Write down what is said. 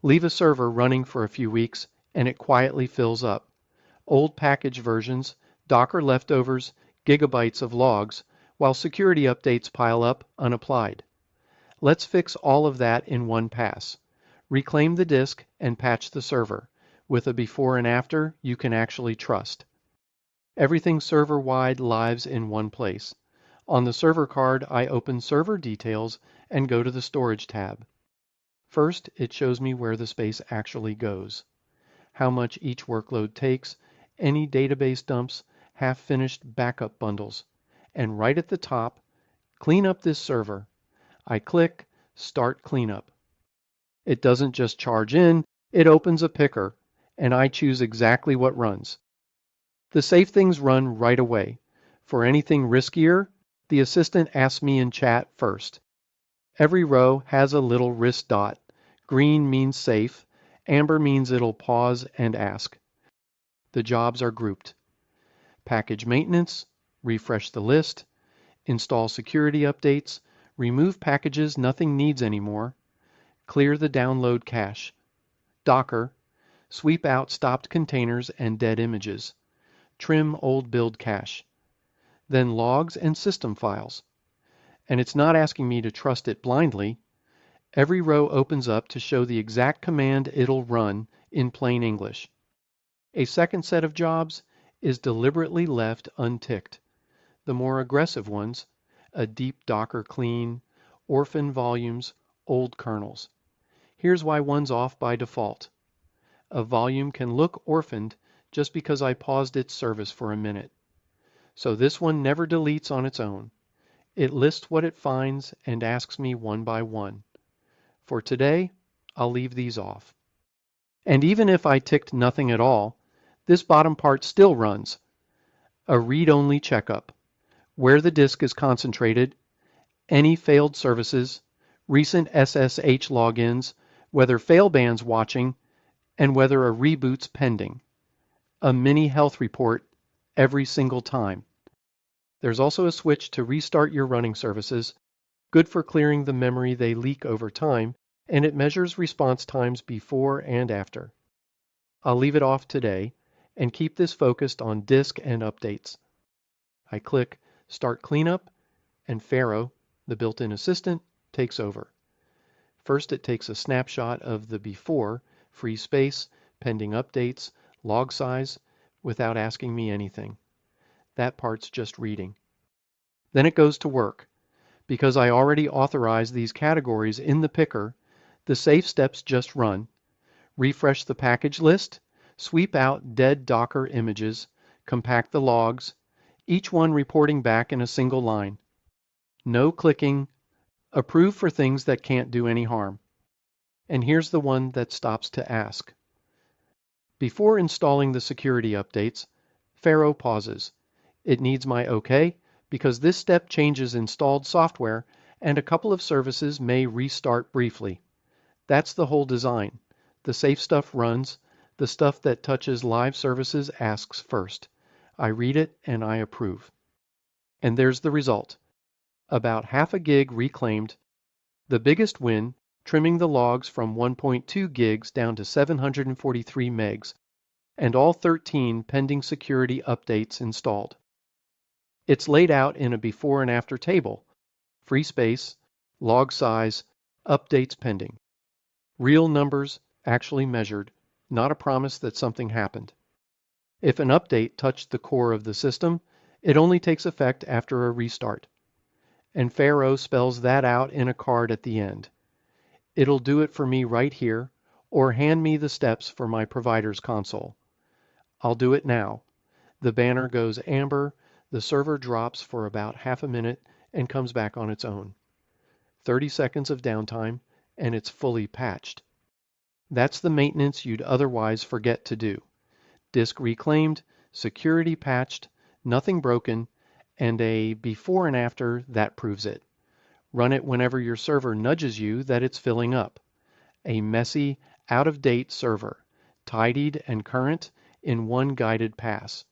Leave a server running for a few weeks and it quietly fills up. Old package versions, Docker leftovers, gigabytes of logs, while security updates pile up unapplied. Let's fix all of that in one pass. Reclaim the disk and patch the server, with a before and after you can actually trust. Everything server-wide lives in one place. On the server card, I open Server Details and go to the Storage tab. First, it shows me where the space actually goes, how much each workload takes, any database dumps, half-finished backup bundles, and right at the top, clean up this server. I click Start Cleanup. It doesn't just charge in, it opens a picker, and I choose exactly what runs. The safe things run right away. For anything riskier, the assistant asks me in chat first. Every row has a little risk dot. Green means safe, amber means it'll pause and ask. The jobs are grouped. Package maintenance, refresh the list, install security updates, remove packages nothing needs anymore, clear the download cache. Docker, sweep out stopped containers and dead images. Trim old build cache. Then logs and system files. And it's not asking me to trust it blindly. Every row opens up to show the exact command it'll run in plain English. A second set of jobs is deliberately left unticked. The more aggressive ones, a deep Docker clean, orphan volumes, old kernels. Here's why one's off by default. A volume can look orphaned just because I paused its service for a minute. So this one never deletes on its own. It lists what it finds and asks me one by one. For today, I'll leave these off. And even if I ticked nothing at all, this bottom part still runs. A read-only checkup, where the disk is concentrated, any failed services, recent SSH logins, whether failban's watching, and whether a reboot's pending. A mini health report every single time. There's also a switch to restart your running services, good for clearing the memory they leak over time, and it measures response times before and after. I'll leave it off today and keep this focused on disk and updates. I click Start Cleanup, and Faro, the built-in assistant, takes over. First, it takes a snapshot of the before, free space, pending updates, log size, without asking me anything. That part's just reading. Then it goes to work. Because I already authorized these categories in the picker, the safe steps just run. Refresh the package list, sweep out dead Docker images, compact the logs, each one reporting back in a single line. No clicking, approve for things that can't do any harm. And here's the one that stops to ask. Before installing the security updates, Faro pauses. It needs my OK because this step changes installed software and a couple of services may restart briefly. That's the whole design. The safe stuff runs. The stuff that touches live services asks first. I read it and I approve. And there's the result. About half a gig reclaimed. The biggest win, trimming the logs from 1.2 gigs down to 743 megs, and all 13 pending security updates installed. It's laid out in a before and after table. Free space, log size, updates pending. Real numbers actually measured, not a promise that something happened. If an update touched the core of the system, it only takes effect after a restart. And Faro spells that out in a card at the end. It'll do it for me right here, or hand me the steps for my provider's console. I'll do it now. The banner goes amber, the server drops for about half a minute and comes back on its own. 30 seconds of downtime, and it's fully patched. That's the maintenance you'd otherwise forget to do. Disk reclaimed, security patched, nothing broken, and a before and after that proves it. Run it whenever your server nudges you that it's filling up. A messy, out-of-date server, tidied and current in one guided pass.